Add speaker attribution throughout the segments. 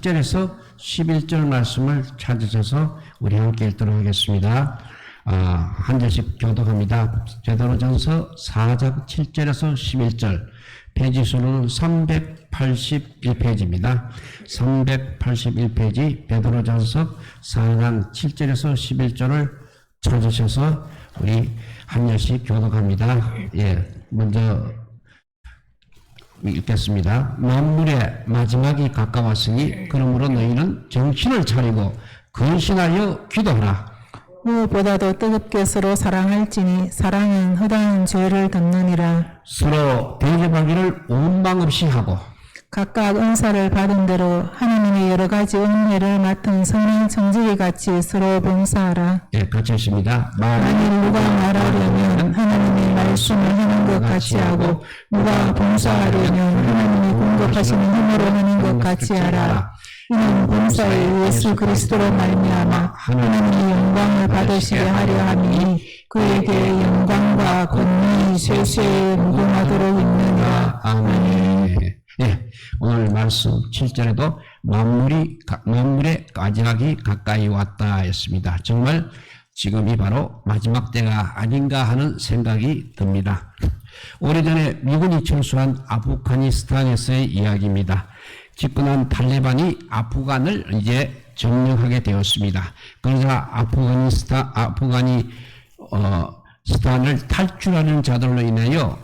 Speaker 1: 7절에서 11절 말씀을 찾으셔서 우리 함께 읽도록 하겠습니다. 한 절씩 교독합니다. 베드로전서 4장 7절에서 11절, 페이지 수는 381페이지입니다. 381페이지 베드로전서 4장 7절에서 11절을 찾으셔서 우리 한 절씩 교독합니다. 먼저 읽겠습니다. 만물의 마지막이 가까웠으니 그러므로 너희는 정신을 차리고 근신하여 기도하라.
Speaker 2: 무엇보다도 뜨겁게 서로 사랑할지니 사랑은 허다한 죄를 덮느니라.
Speaker 1: 서로 대접하기를 원망 없이 하고
Speaker 2: 각각 은사를 받은 대로 하나님의 여러 가지 은혜를 맡은 성령 청지기 같이 서로 봉사하라.
Speaker 1: 같이 했습니다.
Speaker 2: 만일 누가 말하려면 하나님의 말씀을 하는 것 같이 하고 누가 봉사하려면 하나님이 공급하시는 힘으로 하는 것 같이 하라. 이는 봉사에 예수 그리스도로 말미암아 하나님이 영광을 받으시게 하려 함이니 그에게 영광과 권능이 세세에 무궁하도록 있느니라.
Speaker 1: 아멘. 오늘 말씀 7절에도 만물의 마지막이 가까이 왔다 했습니다. 정말 지금이 바로 마지막 때가 아닌가 하는 생각이 듭니다. 오래전에 미군이 철수한 아프가니스탄에서의 이야기입니다. 집권한 탈레반이 아프간을 이제 점령하게 되었습니다. 그러자 아프가니스탄을 탈출하는 자들로 인하여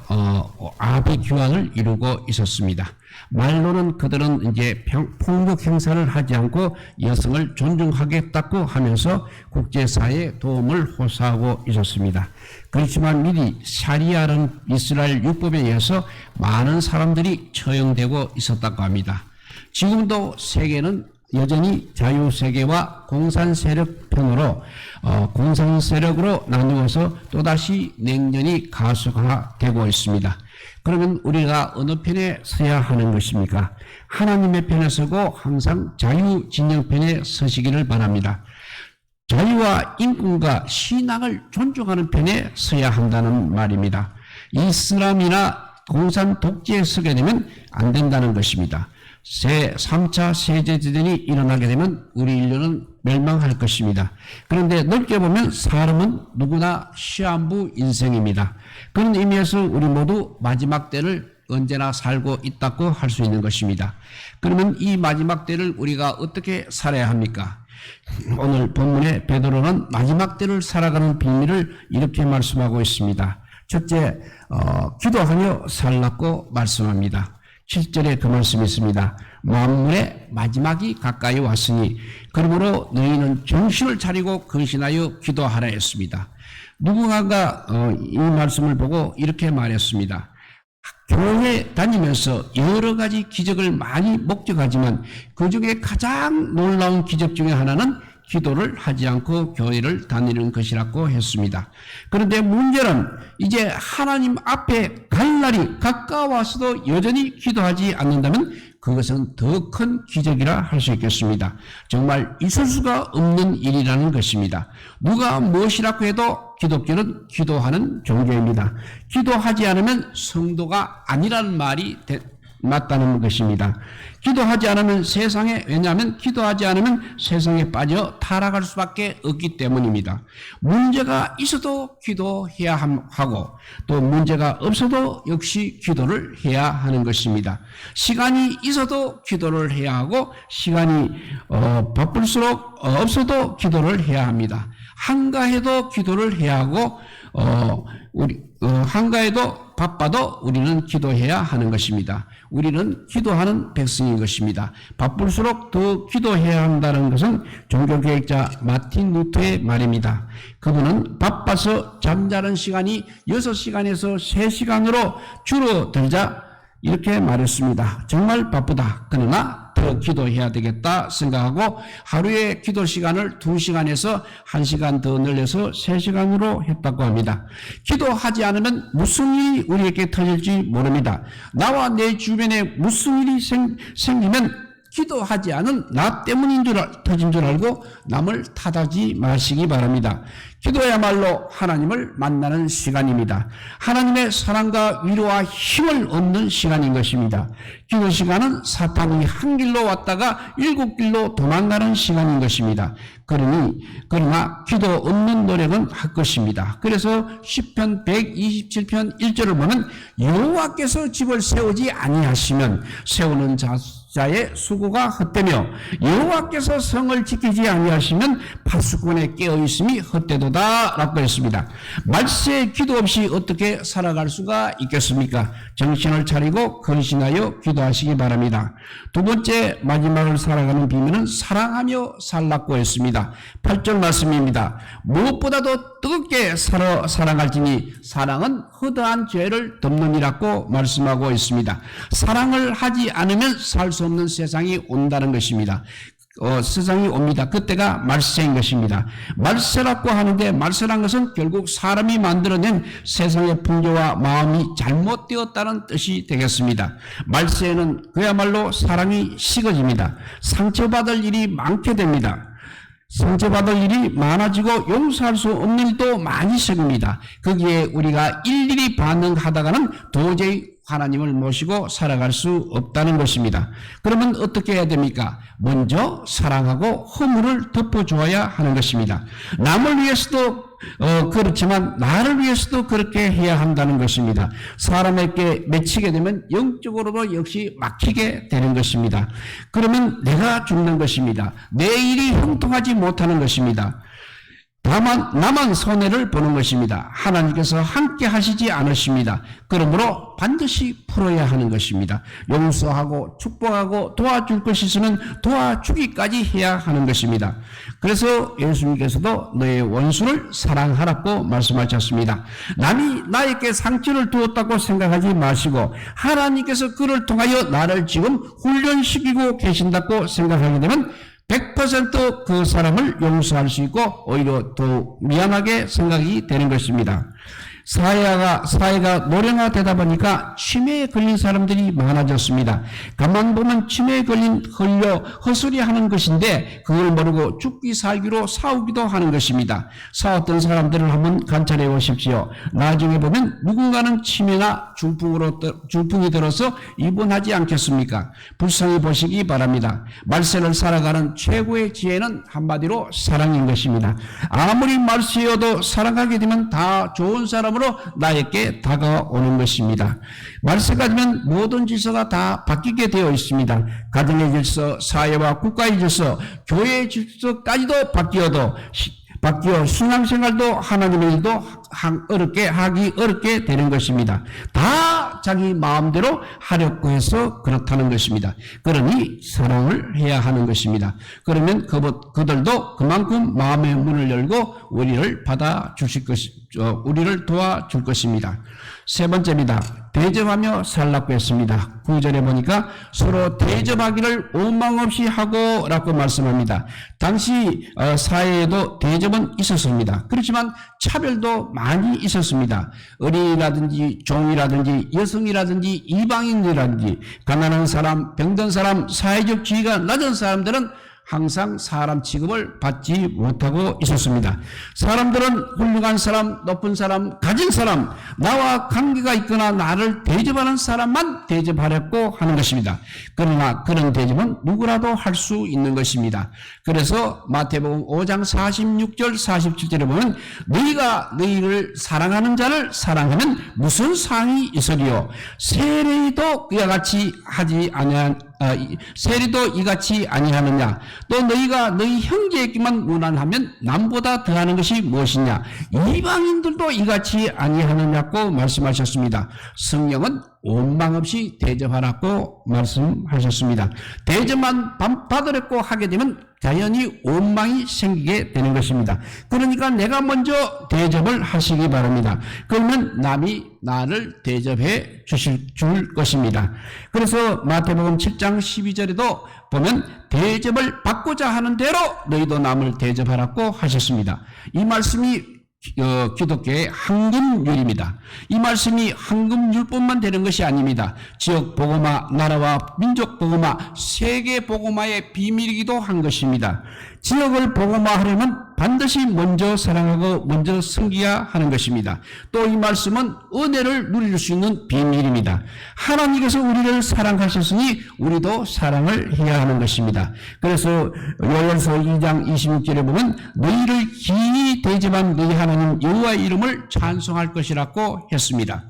Speaker 1: 아비 규환을 이루고 있었습니다. 말로는 그들은 이제 폭력 행사를 하지 않고 여성을 존중하겠다고 하면서 국제사회에 도움을 호소하고 있었습니다. 그렇지만 미리 샤리아라는 이스라엘 율법에 의해서 많은 사람들이 처형되고 있었다고 합니다. 지금도 세계는 여전히 자유세계와 공산세력 편으로 공산세력으로 나누어서 또다시 냉전이 가속화되고 있습니다. 그러면 우리가 어느 편에 서야 하는 것입니까? 하나님의 편에 서고 항상 자유진영편에 서시기를 바랍니다. 자유와 인권과 신앙을 존중하는 편에 서야 한다는 말입니다. 이슬람이나 공산 독재에 서게 되면 안 된다는 것입니다. 3차 세계대전이 일어나게 되면 우리 인류는 멸망할 것입니다. 그런데 넓게 보면 사람은 누구나 시한부 인생입니다. 그런 의미에서 우리 모두 마지막 때를 언제나 살고 있다고 할 수 있는 것입니다. 그러면 이 마지막 때를 우리가 어떻게 살아야 합니까? 오늘 본문의 베드로는 마지막 때를 살아가는 비밀을 이렇게 말씀하고 있습니다. 첫째, 기도하며 살라고 말씀합니다. 7절에 그 말씀이 있습니다. 만물의 마지막이 가까이 왔으니 그러므로 너희는 정신을 차리고 근신하여 기도하라 했습니다. 누군가가 이 말씀을 보고 이렇게 말했습니다. 교회 다니면서 여러 가지 기적을 많이 목격하지만 그 중에 가장 놀라운 기적 중에 하나는 기도를 하지 않고 교회를 다니는 것이라고 했습니다. 그런데 문제는 이제 하나님 앞에 갈 날이 가까워서도 여전히 기도하지 않는다면 그것은 더 큰 기적이라 할 수 있겠습니다. 정말 있을 수가 없는 일이라는 것입니다. 누가 무엇이라고 해도 기독교는 기도하는 종교입니다. 기도하지 않으면 성도가 아니라는 말이 맞다는 것입니다. 기도하지 않으면 왜냐하면 기도하지 않으면 세상에 빠져 타락할 수밖에 없기 때문입니다. 문제가 있어도 기도해야 하고 또 문제가 없어도 역시 기도를 해야 하는 것입니다. 시간이 있어도 기도를 해야 하고 시간이 바쁠수록 없어도 기도를 해야 합니다. 한가해도 기도를 해야 하고 한가해도 바빠도 우리는 기도해야 하는 것입니다. 우리는 기도하는 백성인 것입니다. 바쁠수록 더 기도해야 한다는 것은 종교개혁자 마틴 루터의 말입니다. 그분은 바빠서 잠자는 시간이 6시간에서 3시간으로 줄어들자 이렇게 말했습니다. 정말 바쁘다. 그러나 더 기도해야 되겠다 생각하고 하루에 기도 시간을 2시간에서 1시간 더 늘려서 3시간으로 했다고 합니다. 기도하지 않으면 무슨 일이 우리에게 터질지 모릅니다. 나와 내 주변에 무슨 일이 생기면 기도하지 않은 나 때문인 터진 줄 알고 남을 탓하지 마시기 바랍니다. 기도야말로 하나님을 만나는 시간입니다. 하나님의 사랑과 위로와 힘을 얻는 시간인 것입니다. 기도 시간은 사탄이 한 길로 왔다가 7길로 도망가는 시간인 것입니다. 그러나 기도 없는 노력은 할 것입니다. 그래서 시편 127편 1절을 보면 여호와께서 집을 세우지 아니하시면 세우는 자의 수고가 헛되며 여호와께서 성을 지키지 아니하시면 파수꾼의 깨어있음이 헛되도다 라고 했습니다. 말세 기도 없이 어떻게 살아갈 수가 있겠습니까? 정신을 차리고 근신하여 기도하시기 바랍니다. 두 번째 마지막을 살아가는 비밀은 사랑하며 살라고 했습니다. 8절 말씀입니다. 무엇보다도 뜨겁게 사랑할지니 사랑은 허다한 죄를 덮느니라고 말씀하고 있습니다. 사랑을 하지 않으면 살 수 없는 세상이 온다는 것입니다. 세상이 옵니다. 그때가 말세인 것입니다. 말세라고 하는데 말세란 것은 결국 사람이 만들어낸 세상의 풍조와 마음이 잘못되었다는 뜻이 되겠습니다. 말세에는 그야말로 사랑이 식어집니다. 상처받을 일이 많게 됩니다. 상처받을 일이 많아지고 용서할 수 없는 일도 많이 생깁니다. 거기에 우리가 일일이 반응하다가는 도저히 하나님을 모시고 살아갈 수 없다는 것입니다. 그러면 어떻게 해야 됩니까? 먼저 사랑하고 허물을 덮어주어야 하는 것입니다. 남을 위해서도 그렇지만 나를 위해서도 그렇게 해야 한다는 것입니다. 사람에게 맺히게 되면 영적으로도 역시 막히게 되는 것입니다. 그러면 내가 죽는 것입니다. 내 일이 형통하지 못하는 것입니다. 다만 나만 손해를 보는 것입니다. 하나님께서 함께 하시지 않으십니다. 그러므로 반드시 풀어야 하는 것입니다. 용서하고 축복하고 도와줄 것이 있으면 도와주기까지 해야 하는 것입니다. 그래서 예수님께서도 너의 원수를 사랑하라고 말씀하셨습니다. 남이 나에게 상처를 두었다고 생각하지 마시고 하나님께서 그를 통하여 나를 지금 훈련시키고 계신다고 생각하게 되면 100% 그 사람을 용서할 수 있고 오히려 더 미안하게 생각이 되는 것입니다. 사회가 노령화되다 보니까 치매에 걸린 사람들이 많아졌습니다. 가만 보면 치매에 걸린 헛소리하는 것인데 그걸 모르고 죽기 살기로 싸우기도 하는 것입니다. 싸웠던 사람들을 한번 관찰해 보십시오. 나중에 보면 누군가는 치매나 중풍이 들어서 입원하지 않겠습니까? 불쌍히 보시기 바랍니다. 말세를 살아가는 최고의 지혜는 한마디로 사랑인 것입니다. 아무리 말세여도 사랑하게 되면 다 좋은 사람으로 나에게 다가오는 것입니다. 말세가 되면 모든 질서가 다 바뀌게 되어 있습니다. 가정의 질서, 사회와 국가의 질서, 교회의 질서까지도 바뀌어 신앙생활도 하나님의 일도 하기 어렵게 되는 것입니다. 다 자기 마음대로 하려고 해서 그렇다는 것입니다. 그러니 사랑을 해야 하는 것입니다. 그러면 그들도 그만큼 마음의 문을 열고 우리를 우리를 도와줄 것입니다. 세 번째입니다. 대접하며 살라고 했습니다. 9절에 보니까 서로 대접하기를 오망 없이 하고 라고 말씀합니다. 당시 사회에도 대접은 있었습니다. 그렇지만 차별도 많이 있었습니다. 어린이라든지 종이라든지 여성이라든지 이방인이라든지 가난한 사람, 병든 사람, 사회적 지위가 낮은 사람들은 항상 사람 취급을 받지 못하고 있었습니다. 사람들은 훌륭한 사람, 높은 사람, 가진 사람, 나와 관계가 있거나 나를 대접하는 사람만 대접하려고 하는 것입니다. 그러나 그런 대접은 누구라도 할 수 있는 것입니다. 그래서 마태복음 5장 46절 47절에 보면 너희가 너희를 사랑하는 자를 사랑하면 무슨 상이 있으리요? 세례도 그와 같이 세리도 이같이 아니하느냐? 또 너희가 너희 형제에게만 무난하면 남보다 더하는 것이 무엇이냐? 이방인들도 이같이 아니하느냐고 말씀하셨습니다. 성령은 원망 없이 대접하라고 말씀하셨습니다. 대접만 받으려고 하게 되면 자연히 원망이 생기게 되는 것입니다. 그러니까 내가 먼저 대접을 하시기 바랍니다. 그러면 남이 나를 대접해 줄 것입니다. 그래서 마태복음 7장 12절에도 보면 대접을 받고자 하는 대로 너희도 남을 대접하라고 하셨습니다. 이 말씀이 기독교의 황금률입니다. 이 말씀이 황금률뿐만 되는 것이 아닙니다. 지역 복음화, 나라와 민족 복음화, 세계 복음화의 비밀이기도 한 것입니다. 지역을 복음화하려면 반드시 먼저 사랑하고 먼저 섬기야 하는 것입니다. 또 이 말씀은 은혜를 누릴 수 있는 비밀입니다. 하나님께서 우리를 사랑하셨으니 우리도 사랑을 해야 하는 것입니다. 그래서 요엘서 2장 26절에 보면 너희를 기이 대접한 너희 하나님 여호와의 이름을 찬송할 것이라고 했습니다.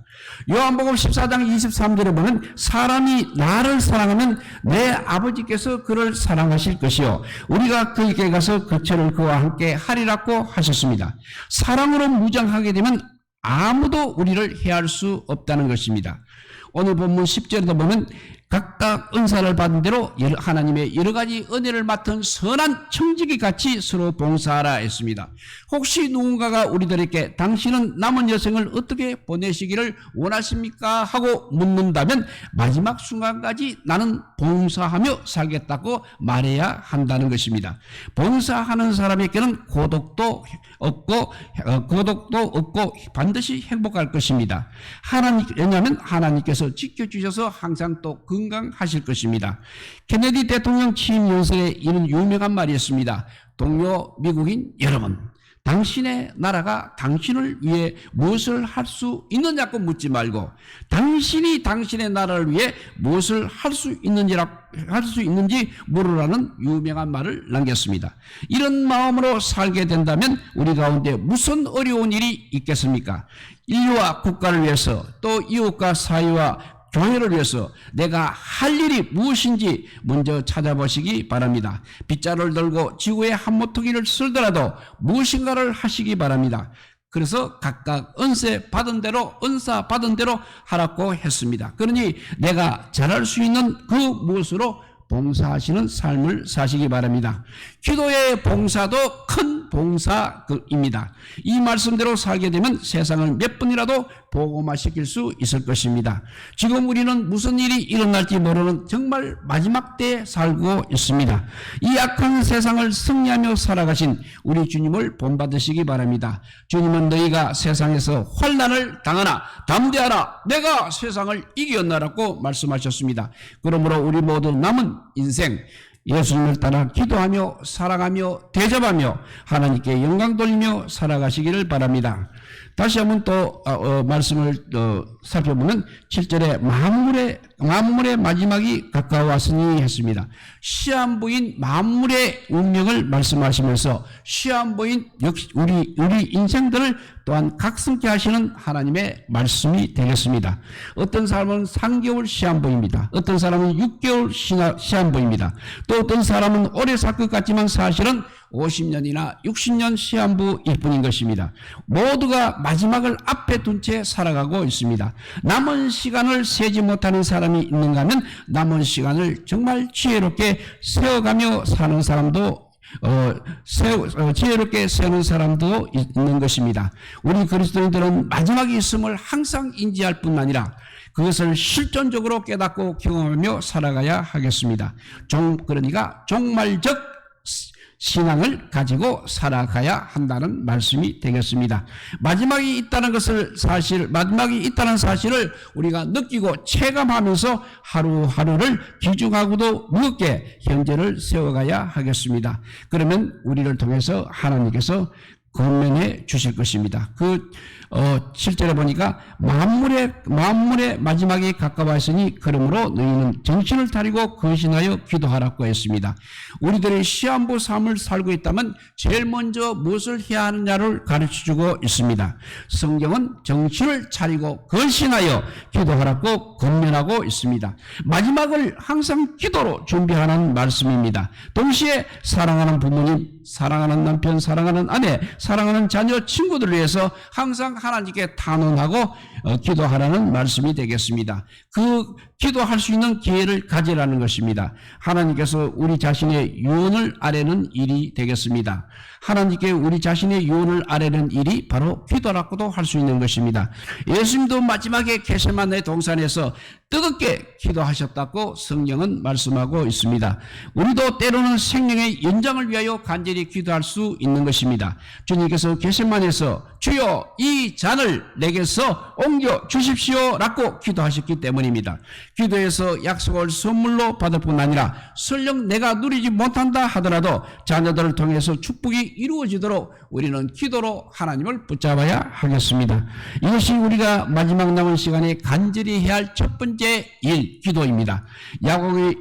Speaker 1: 요한복음 14장 23절에 보면 사람이 나를 사랑하면 내 아버지께서 그를 사랑하실 것이요 우리가 그에게 가서 그처를 그와 함께 하리라고 하셨습니다. 사랑으로 무장하게 되면 아무도 우리를 해할 수 없다는 것입니다. 오늘 본문 10절에도 보면 각각 은사를 받은 대로 하나님의 여러 가지 은혜를 맡은 선한 청지기 같이 서로 봉사하라 했습니다. 혹시 누군가가 우리들에게 당신은 남은 여생을 어떻게 보내시기를 원하십니까? 하고 묻는다면 마지막 순간까지 나는 봉사하며 살겠다고 말해야 한다는 것입니다. 봉사하는 사람에게는 고독도 없고 반드시 행복할 것입니다. 왜냐하면 하나님께서 지켜주셔서 항상 또 건강하실 것입니다. 케네디 대통령 취임 연설에 이런 유명한 말이 있습니다. 동료 미국인 여러분, 당신의 나라가 당신을 위해 무엇을 할 수 있느냐고 묻지 말고 당신이 당신의 나라를 위해 무엇을 할 수 있는지 물으라는 유명한 말을 남겼습니다. 이런 마음으로 살게 된다면 우리 가운데 무슨 어려운 일이 있겠습니까? 인류와 국가를 위해서 또 이웃과 사회와 교회를 위해서 내가 할 일이 무엇인지 먼저 찾아보시기 바랍니다. 빗자루를 들고 지구의 한모터기를 쓸더라도 무엇인가를 하시기 바랍니다. 그래서 각각 은사 받은 대로 하라고 했습니다. 그러니 내가 잘할 수 있는 그 무엇으로 봉사하시는 삶을 사시기 바랍니다. 기도의 봉사도 큰 봉사입니다. 이 말씀대로 살게 되면 세상을 몇 분이라도 복음화시킬 수 있을 것입니다. 지금 우리는 무슨 일이 일어날지 모르는 정말 마지막 때에 살고 있습니다. 이 악한 세상을 승리하며 살아가신 우리 주님을 본받으시기 바랍니다. 주님은 너희가 세상에서 환난을 당하나 담대하라 내가 세상을 이겼나라고 말씀하셨습니다. 그러므로 우리 모두 남은 인생 예수님을 따라 기도하며 사랑하며 대접하며 하나님께 영광 돌리며 살아가시기를 바랍니다. 다시 한번 또 말씀을 살펴보면 7절에 만물의 마지막이 가까워왔으니 했습니다. 시한부인 만물의 운명을 말씀하시면서 시한부인 역시 우리 인생들을 또한 각성케 하시는 하나님의 말씀이 되겠습니다. 어떤 사람은 3개월 시한부입니다. 어떤 사람은 6개월 시한부입니다. 또 어떤 사람은 오래 살 것 같지만 사실은 50년이나 60년 시한부일 뿐인 것입니다. 모두가 마지막을 앞에 둔 채 살아가고 있습니다. 남은 시간을 세지 못하는 사람이 있는가 하면 남은 시간을 정말 지혜롭게 세워가며 사는 사람도 지혜롭게 세우는 사람도 있는 것입니다. 우리 그리스도인들은 마지막이 있음을 항상 인지할 뿐 아니라 그것을 실존적으로 깨닫고 경험하며 살아가야 하겠습니다. 그러니까 종말적 신앙을 가지고 살아가야 한다는 말씀이 되겠습니다. 마지막이 있다는 사실을 우리가 느끼고 체감하면서 하루하루를 귀중하고도 무겁게 현재를 세워가야 하겠습니다. 그러면 우리를 통해서 하나님께서 건면해 주실 것입니다. 7절에 보니까 만물의 마지막이 가까워있으니 그러므로 너희는 정신을 차리고 근신하여 기도하라고 했습니다. 우리들의 시한부 삶을 살고 있다면 제일 먼저 무엇을 해야 하느냐를 가르쳐주고 있습니다. 성경은 정신을 차리고 근신하여 기도하라고 권면하고 있습니다. 마지막을 항상 기도로 준비하는 말씀입니다. 동시에 사랑하는 부모님, 사랑하는 남편, 사랑하는 아내, 사랑하는 자녀, 친구들을 위해서 항상 하나님께 탄원하고 기도하라는 말씀이 되겠습니다. 그 기도할 수 있는 기회를 가지라는 것입니다. 하나님께서 우리 자신의 유언을 아뢰는 일이 되겠습니다. 하나님께 우리 자신의 유언을 아뢰는 일이 바로 기도라고도 할 수 있는 것입니다. 예수님도 마지막에 겟세마네 동산에서 뜨겁게 기도하셨다고 성경은 말씀하고 있습니다. 우리도 때로는 생명의 연장을 위하여 간절히 기도할 수 있는 것입니다. 주님께서 겟세마네에서 주여 이 잔을 내게서 옮겨 주십시오라고 기도하셨기 때문입니다. 기도해서 약속을 선물로 받을 뿐 아니라 설령 내가 누리지 못한다 하더라도 자녀들을 통해서 축복이 이루어지도록 우리는 기도로 하나님을 붙잡아야 하겠습니다. 이것이 우리가 마지막 남은 시간에 간절히 해야 할 첫 번째 일, 기도입니다. 야곱이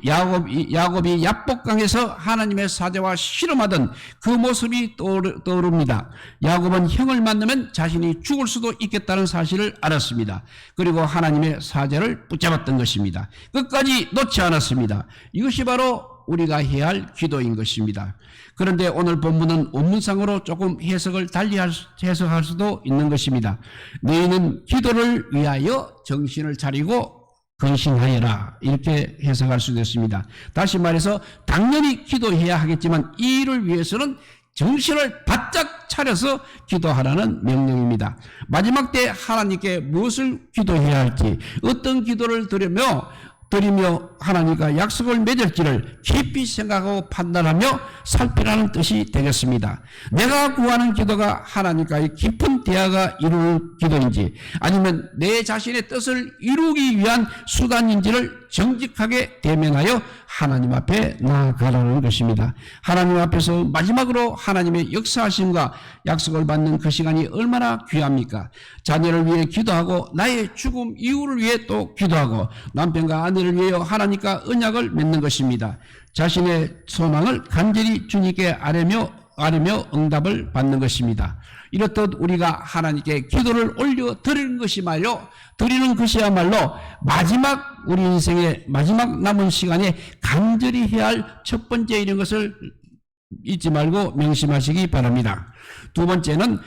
Speaker 1: 야복강에서 하나님의 사자와 씨름하던 그 모습이 떠오릅니다. 야곱은 형을 만나면 자신이 죽을 수도 있겠다는 사실을 알았습니다. 그리고 하나님의 사자를 붙잡았던 것입니다. 끝까지 놓지 않았습니다. 이것이 바로 우리가 해야 할 기도인 것입니다. 그런데 오늘 본문은 원문상으로 조금 해석을 달리 해석할 수도 있는 것입니다. 너희는 기도를 위하여 정신을 차리고 근신하여라, 이렇게 해석할 수도 있습니다. 다시 말해서 당연히 기도해야 하겠지만 이 일을 위해서는 정신을 바짝 차려서 기도하라는 명령입니다. 마지막 때 하나님께 무엇을 기도해야 할지, 어떤 기도를 드리며 하나님과 약속을 맺을지를 깊이 생각하고 판단하며 살피라는 뜻이 되겠습니다. 내가 구하는 기도가 하나님과의 깊은 대화가 이루는 기도인지 아니면 내 자신의 뜻을 이루기 위한 수단인지를 정직하게 대면하여 하나님 앞에 나아가라는 것입니다. 하나님 앞에서 마지막으로 하나님의 역사하심과 약속을 받는 그 시간이 얼마나 귀합니까? 자녀를 위해 기도하고 나의 죽음 이후를 위해 또 기도하고 남편과 아내를 위해 하나님과 언약을 맺는 것입니다. 자신의 소망을 간절히 주님께 아뢰며 응답을 받는 것입니다. 이렇듯 우리가 하나님께 기도를 올려 드리는 것이야말로 마지막 우리 인생의 마지막 남은 시간에 간절히 해야 할 첫 번째 일인 것을 잊지 말고 명심하시기 바랍니다. 두 번째는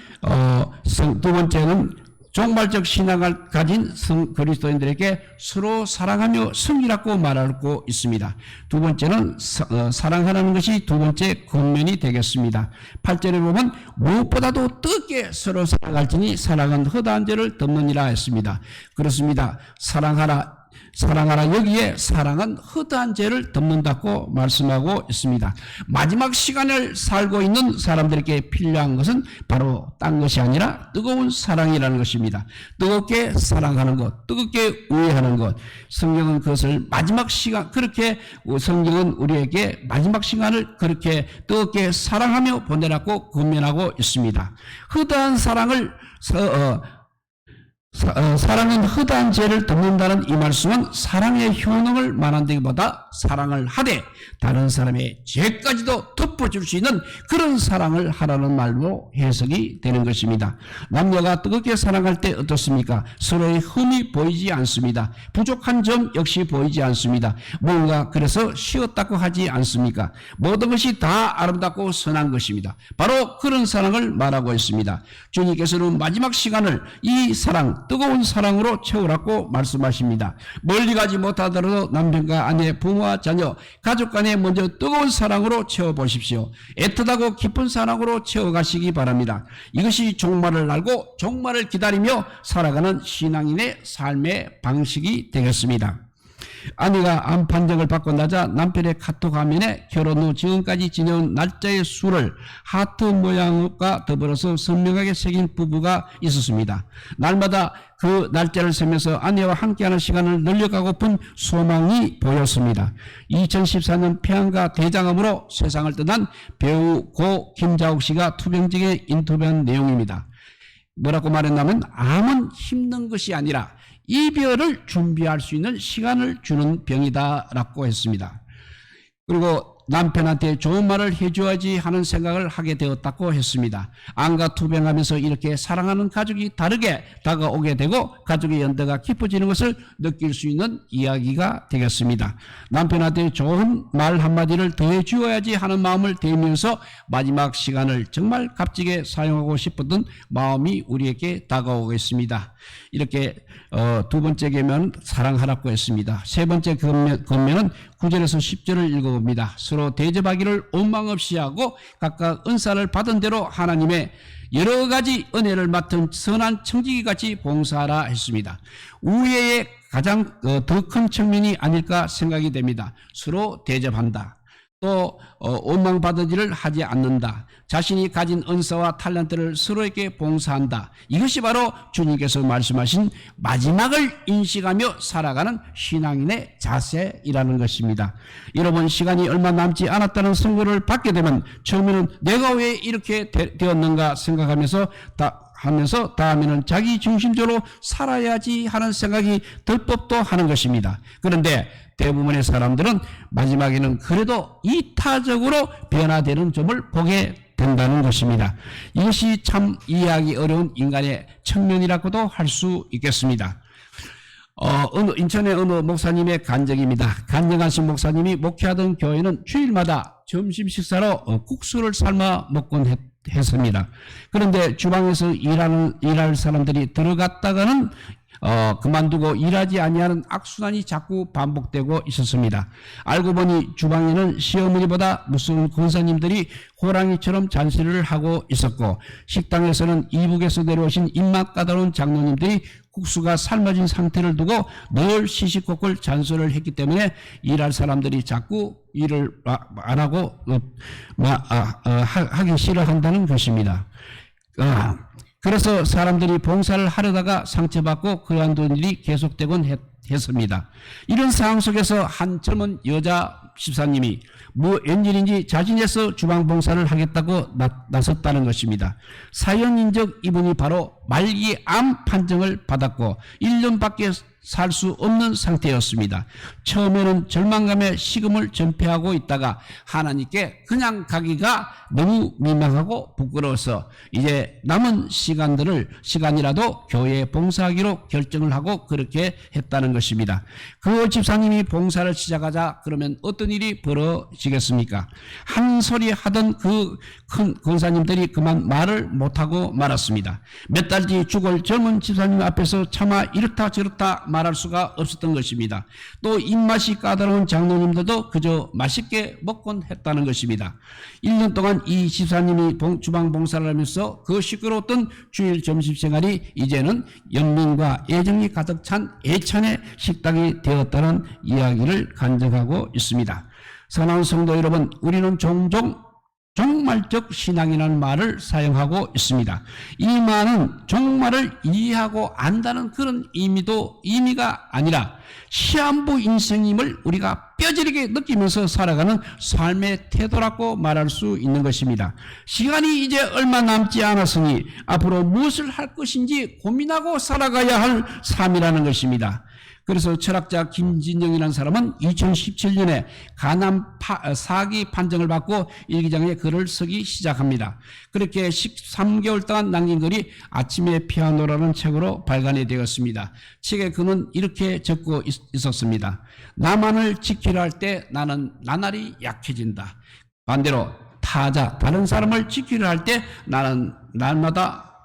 Speaker 1: 종말적 신앙을 가진 그리스도인들에게 서로 사랑하며 섬기라고 말하고 있습니다. 두 번째는 사랑하라는 것이 두 번째 권면이 되겠습니다. 8절에 보면 무엇보다도 뜨겁게 서로 사랑할지니 사랑은 허다한 죄를 덮느니라 했습니다. 그렇습니다. 사랑하라 여기에 사랑은 허다한 죄를 덮는다고 말씀하고 있습니다. 마지막 시간을 살고 있는 사람들에게 필요한 것은 바로 딴 것이 아니라 뜨거운 사랑이라는 것입니다. 뜨겁게 사랑하는 것, 뜨겁게 우애하는 것. 성경은 그것을 마지막 시간, 성경은 우리에게 마지막 시간을 그렇게 뜨겁게 사랑하며 보내라고 권면하고 있습니다. 허다한 사랑은 허다한 죄를 덮는다는 이 말씀은 사랑의 효능을 말한다기보다 사랑을 하되 다른 사람의 죄까지도 덮어줄 수 있는 그런 사랑을 하라는 말로 해석이 되는 것입니다. 남녀가 뜨겁게 사랑할 때 어떻습니까? 서로의 흠이 보이지 않습니다. 부족한 점 역시 보이지 않습니다. 뭔가 그래서 쉬었다고 하지 않습니까? 모든 것이 다 아름답고 선한 것입니다. 바로 그런 사랑을 말하고 있습니다. 주님께서는 마지막 시간을 이 사랑, 뜨거운 사랑으로 채우라고 말씀하십니다. 멀리 가지 못하더라도 남편과 아내, 부모와 자녀, 가족 간에 먼저 뜨거운 사랑으로 채워보십시오. 애틋하고 깊은 사랑으로 채워가시기 바랍니다. 이것이 종말을 알고 종말을 기다리며 살아가는 신앙인의 삶의 방식이 되겠습니다. 아내가 암 판정을 받고 나자 남편의 카톡 화면에 결혼 후 지금까지 지내온 날짜의 수를 하트 모양과 더불어서 선명하게 새긴 부부가 있었습니다. 날마다 그 날짜를 세면서 아내와 함께하는 시간을 늘려가고픈 소망이 보였습니다. 2014년 폐암과 대장암으로 세상을 떠난 배우 고 김자옥 씨가 투병증에 인터뷰한 내용입니다. 뭐라고 말했냐면 암은 힘든 것이 아니라 이별을 준비할 수 있는 시간을 주는 병이다라고 했습니다. 그리고 남편한테 좋은 말을 해줘야지 하는 생각을 하게 되었다고 했습니다. 안가투병하면서 이렇게 사랑하는 가족이 다르게 다가오게 되고 가족의 연대가 깊어지는 것을 느낄 수 있는 이야기가 되겠습니다. 남편한테 좋은 말 한마디를 더해 주어야지 하는 마음을 대면서 마지막 시간을 정말 값지게 사용하고 싶었던 마음이 우리에게 다가오겠습니다. 이렇게 두 번째 계명은 사랑하라고 했습니다. 세 번째 권면은 9절에서 10절을 읽어봅니다. 서로 대접하기를 원망 없이 하고 각각 은사를 받은 대로 하나님의 여러 가지 은혜를 맡은 선한 청지기같이 봉사하라 했습니다. 우애의 가장 더 큰 측면이 아닐까 생각이 됩니다. 서로 대접한다. 또 원망받은 일을 하지 않는다. 자신이 가진 은사와 탤런트를 서로에게 봉사한다. 이것이 바로 주님께서 말씀하신 마지막을 인식하며 살아가는 신앙인의 자세이라는 것입니다. 여러분, 시간이 얼마 남지 않았다는 선고를 받게 되면 처음에는 내가 왜 이렇게 되었는가 생각하면서 다음에는 자기 중심적으로 살아야지 하는 생각이 들 법도 하는 것입니다. 그런데 대부분의 사람들은 마지막에는 그래도 이타적으로 변화되는 점을 보게 된다는 것입니다. 이것이 참 이해하기 어려운 인간의 측면이라고도 할 수 있겠습니다. 인천의 어느 목사님의 간증입니다. 간증하신 목사님이 목회하던 교회는 주일마다 점심 식사로 국수를 삶아 먹곤 했습니다. 그런데 주방에서 일할 사람들이 들어갔다가는 그만두고 일하지 아니하는 악순환이 자꾸 반복되고 있었습니다. 알고 보니 주방에는 시어머니보다 무서운 권사님들이 호랑이처럼 잔소리를 하고 있었고, 식당에서는 이북에서 내려오신 입맛 까다로운 장로님들이 국수가 삶아진 상태를 두고 늘 시시콜콜 잔소리를 했기 때문에 일할 사람들이 자꾸 일을 안 하고 하기 싫어한다는 것입니다. 그래서 사람들이 봉사를 하려다가 상처받고 그만둔 일이 계속되곤 했습니다. 이런 상황 속에서 한 젊은 여자 집사님이 웬일인지 자진해서 주방 봉사를 하겠다고 나섰다는 것입니다. 사연인적 이분이 바로 말기암 판정을 받았고 1년밖에 살 수 없는 상태였습니다. 처음에는 절망감에 식음을 전폐하고 있다가 하나님께 그냥 가기가 너무 민망하고 부끄러워서 이제 남은 시간이라도 교회에 봉사하기로 결정을 하고 그렇게 했다는 것입니다. 그 집사님이 봉사를 시작하자 그러면 어떤 일이 벌어지겠습니까? 한 소리 하던 그 큰 권사님들이 그만 말을 못하고 말았습니다. 몇 달 뒤 죽을 젊은 집사님 앞에서 차마 이렇다 저렇다 말할 수가 없었던 것입니다. 또 입맛이 까다로운 장로님들도 그저 맛있게 먹곤 했다는 것입니다. 1년 동안 이 집사님이 주방 봉사를 하면서 그 시끄러웠던 주일 점심생활이 이제는 연민과 애정이 가득 찬 애찬의 식당이 되었다는 이야기를 간증하고 있습니다. 사랑하는 성도 여러분, 우리는 종종 종말적 신앙이라는 말을 사용하고 있습니다. 이 말은 종말을 이해하고 안다는 그런 의미가 아니라 시한부 인생임을 우리가 뼈저리게 느끼면서 살아가는 삶의 태도라고 말할 수 있는 것입니다. 시간이 이제 얼마 남지 않았으니 앞으로 무엇을 할 것인지 고민하고 살아가야 할 삶이라는 것입니다. 그래서 철학자 김진영이라는 사람은 2017년에 간암 4기 판정을 받고 일기장에 글을 쓰기 시작합니다. 그렇게 13개월 동안 남긴 글이 아침에 피아노라는 책으로 발간이 되었습니다. 책에 그는 이렇게 적고 있었습니다. 나만을 지키려 할 때 나는 나날이 약해진다. 반대로 다른 사람을 지키려 할 때 나는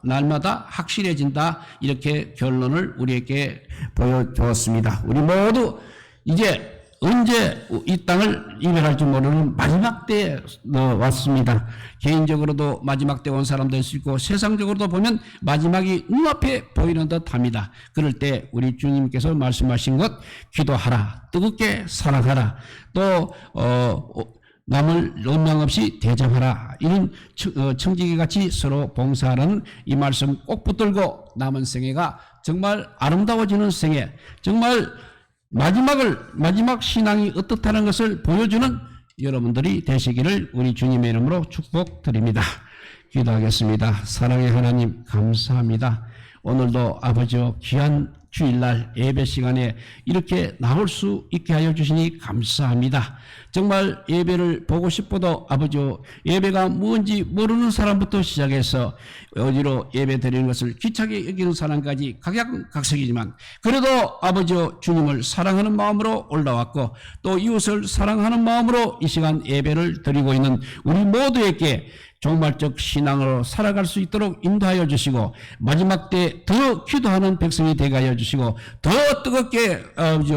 Speaker 1: 날마다 확실해진다. 이렇게 결론을 우리에게 보여주었습니다. 우리 모두 이제 언제 이 땅을 이별할지 모르는 마지막 때에 왔습니다. 개인적으로도 마지막 때 온 사람도 있고 세상적으로도 보면 마지막이 눈앞에 보이는 듯 합니다. 그럴 때 우리 주님께서 말씀하신 것, 기도하라, 뜨겁게 사랑하라, 또 남을 원망 없이 대접하라, 이런 청지기같이 서로 봉사하는 이 말씀 꼭 붙들고 남은 생애가 정말 아름다워지는 생애, 정말 마지막 신앙이 어떻다는 것을 보여주는 여러분들이 되시기를 우리 주님의 이름으로 축복드립니다. 기도하겠습니다. 사랑의 하나님, 감사합니다. 오늘도 아버지와 귀한 주일날 예배 시간에 이렇게 나올 수 있게 하여 주시니 감사합니다. 정말 예배를 보고 싶어도 아버지 예배가 뭔지 모르는 사람부터 시작해서 어디로 예배 드리는 것을 귀찮게 여기는 사람까지 각양각색이지만 그래도 아버지 주님을 사랑하는 마음으로 올라왔고 또 이웃을 사랑하는 마음으로 이 시간 예배를 드리고 있는 우리 모두에게 종말적 신앙으로 살아갈 수 있도록 인도하여 주시고 마지막 때 더 기도하는 백성이 되게 하여 주시고 더 뜨겁게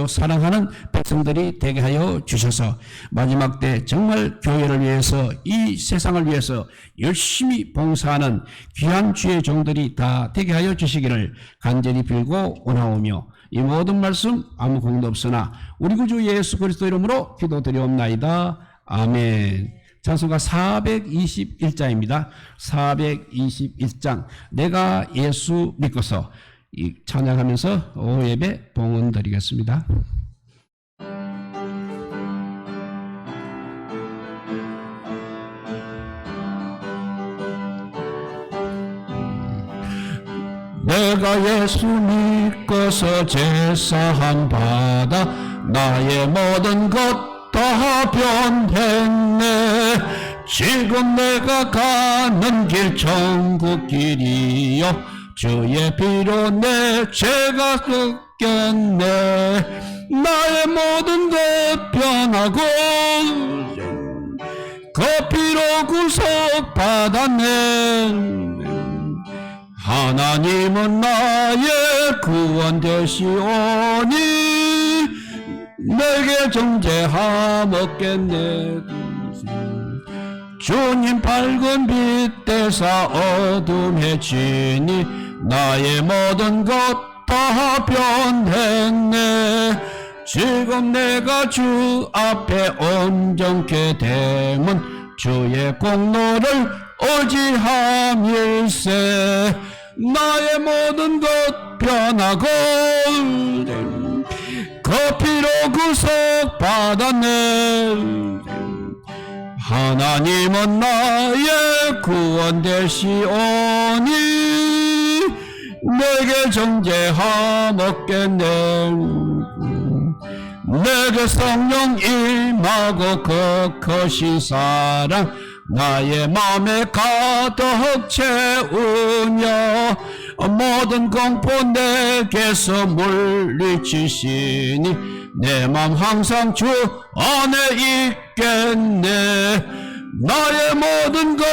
Speaker 1: 사랑하는 백성들이 되게 하여 주셔서 마지막 때 정말 교회를 위해서 이 세상을 위해서 열심히 봉사하는 귀한 주의 종들이 다 되게 하여 주시기를 간절히 빌고 원하오며 이 모든 말씀 아무 공도 없으나 우리 구주 예수 그리스도 이름으로 기도드리옵나이다. 아멘. 찬송가 421장입니다. 421장 내가 예수 믿고서 이 찬양하면서 오예배 봉헌 드리겠습니다. 내가 예수 믿고서 제사함 받아 나의 모든 것 다 변했네. 지금 내가 가는 길 천국 길이요 주의 피로 내 죄가 씻겼네. 나의 모든 것 변하고 그 피로 구속 받았네. 하나님은 나의 구원 되시오니 내게 정죄함 없겠네. 주님 밝은 빛 되사 어둠에 지니 나의 모든 것 다 변했네. 지금 내가 주 앞에 온전케 되면 주의 공로를 의지함일세. 나의 모든 것 변하고 그 피로 구속 받았네. 하나님은 나의 구원 되시오니 내게 정죄함 없겠네. 내게 성령 임하고 그 크신 사랑 나의 맘에 가득 채우며 모든 공포 내게서 물리치시니 내 맘 항상 주 안에 있겠네. 나의 모든 것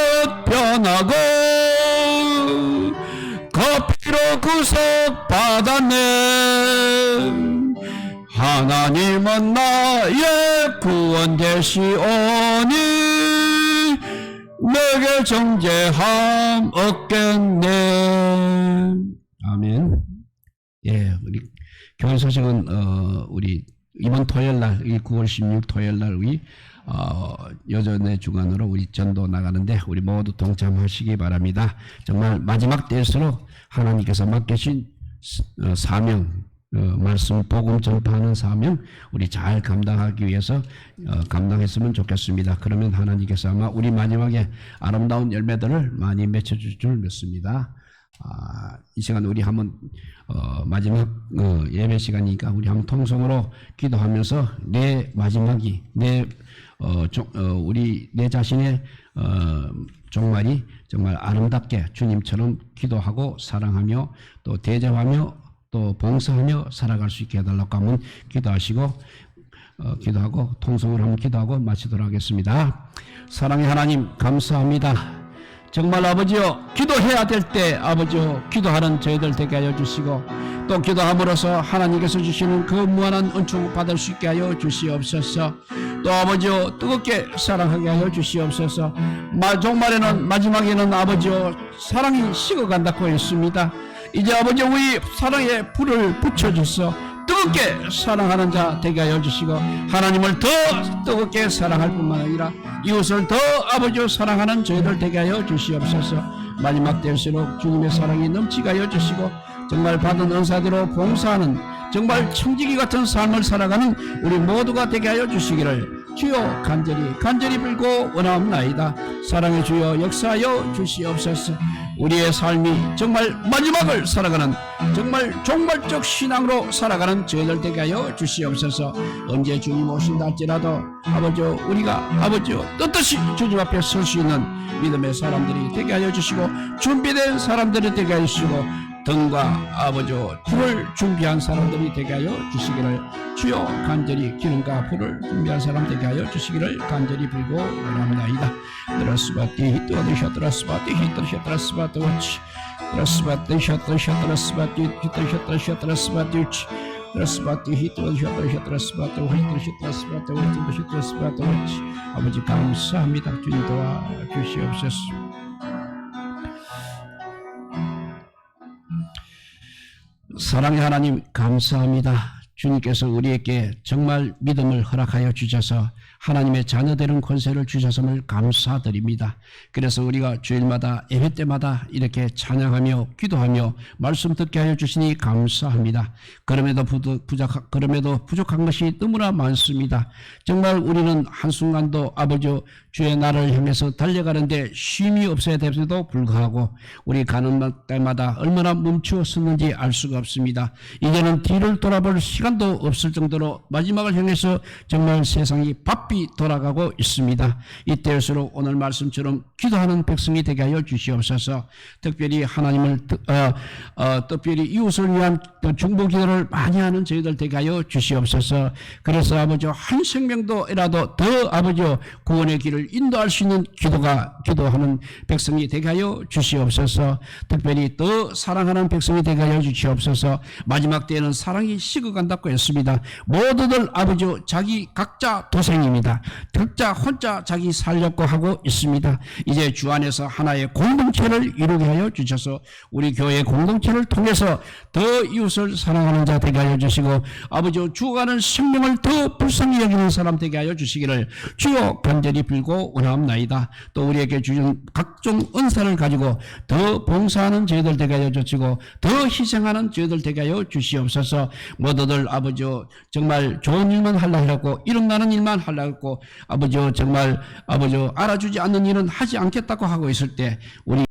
Speaker 1: 변하고 그 피로 구속 받았네. 하나님은 나의 구원 되시오니 내게 정죄함 없겠네. 아멘. 예, 우리 교회 소식은 우리 이번 토요일 날, 9월 16 토요일 날 우리 여전의 주관으로 우리 전도 나가는데 우리 모두 동참하시기 바랍니다. 정말 마지막 때일수록 하나님께서 맡기신 사명, 말씀 복음 전파하는 사명 우리 잘 감당하기 위해서 감당했으면 좋겠습니다. 그러면 하나님께서 아마 우리 마지막에 아름다운 열매들을 많이 맺혀줄 줄 믿습니다. 이 시간 우리 한번 마지막 예배 시간이니까 우리 한번 통성으로 기도하면서 내 마지막이 우리 내 자신의 종말이 정말 아름답게 주님처럼 기도하고 사랑하며 또 대접하며 또 봉사하며 살아갈 수 있게 해달라고 하면 기도하시고 기도하고 통성을 한번 기도하고 마치도록 하겠습니다. 사랑의 하나님 감사합니다. 정말 아버지요 기도해야 될 때 아버지요 기도하는 저희들 되게 하여 주시고 또 기도함으로써 하나님께서 주시는 그 무한한 은총을 받을 수 있게 하여 주시옵소서. 또 아버지요 뜨겁게 사랑하게 하여 주시옵소서. 종말에는 마지막에는 아버지요 사랑이 식어간다고 했습니다. 이제 아버지 우리 사랑에 불을 붙여주소 뜨겁게 사랑하는 자 되게 하여 주시고 하나님을 더 뜨겁게 사랑할 뿐만 아니라 이웃을 더 아버지로 사랑하는 저희들 되게 하여 주시옵소서. 마지막 때일수록 주님의 사랑이 넘치게 하여 주시고 정말 받은 은사대로 봉사하는 정말 청지기 같은 삶을 살아가는 우리 모두가 되게 하여 주시기를 주여 간절히 빌고 원하옵나이다. 사랑의 주여 역사하여 주시옵소서. 우리의 삶이 정말 마지막을 살아가는 정말 종말적 신앙으로 살아가는 저희들 되게 하여 주시옵소서. 언제 주님 오신다 할지라도 아버지 우리가 아버지 떳떳이 주님 앞에 설 수 있는 믿음의 사람들이 되게 하여 주시고 준비된 사람들이 되게 하여 주시고 등과 아버지 불을 준비한 사람들이 되게 하여 주시기를 주여 간절히 기름과 불을 준비한 사람 되게 하여 주시기를 간절히 빌고 원합나이다. 드라스바티 히트와드샤 드라스바티 히트샤 드라스바티 우치 드라스바티 샤트샤 드라스바티 히트샤 드라스바티 우치 드라스바티 히트와드샤 드라스바티 우치 드라스바티 우치 드라스바티 우치 아버지 감사합니다. 주님 도와주시옵소서. 사랑의 하나님 감사합니다. 주님께서 우리에게 정말 믿음을 허락하여 주셔서 하나님의 자녀 되는 권세를 주셨음을 감사드립니다. 그래서 우리가 주일마다 예배 때마다 이렇게 찬양하며 기도하며 말씀 듣게 하여 주시니 감사합니다. 그럼에도 부족한 것이 너무나 많습니다. 정말 우리는 한순간도 아버지 주의 나라를 향해서 달려가는데 쉼이 없어야 됨에도 불구하고 우리 가는 때마다 얼마나 멈추었었는지 알 수가 없습니다. 이제는 뒤를 돌아볼 시간도 없을 정도로 마지막을 향해서 정말 세상이 바삐 돌아가고 있습니다. 이때일수록 오늘 말씀처럼 기도하는 백성이 되게 하여 주시옵소서. 특별히 하나님을 특별히 이웃을 위한 중보 기도를 많이 하는 저희들 되게 하여 주시옵소서. 그래서 아버지 한 생명도라도 더 아버지 구원의 길을 인도할 수 있는 기도하는 백성이 되게 하여 주시옵소서. 특별히 더 사랑하는 백성이 되게 하여 주시옵소서. 마지막 때에는 사랑이 식어간다고 했습니다. 모두들 아버지 자기 각자 도생입니다. 각자 혼자 자기 살려고 하고 있습니다. 이제 주 안에서 하나의 공동체를 이루게 하여 주셔서 우리 교회 공동체를 통해서 더 이웃을 사랑하는 자 되게 하여 주시고 아버지 죽어가는 생명을 더 불쌍히 여기는 사람 되게 하여 주시기를 주여 간절히 빌고 원합나이다. 또 우리에게 주신 각종 은사를 가지고 더 봉사하는 저희들 되게 하여 주시고 더 희생하는 저희들 되게 하여 주시옵소서. 모두들 아버지 정말 좋은 일만 하려고 일어나는 일만 하려고 아버지 정말 아버지 알아주지 않는 일은 하지 않겠다고 하고 있을 때 우리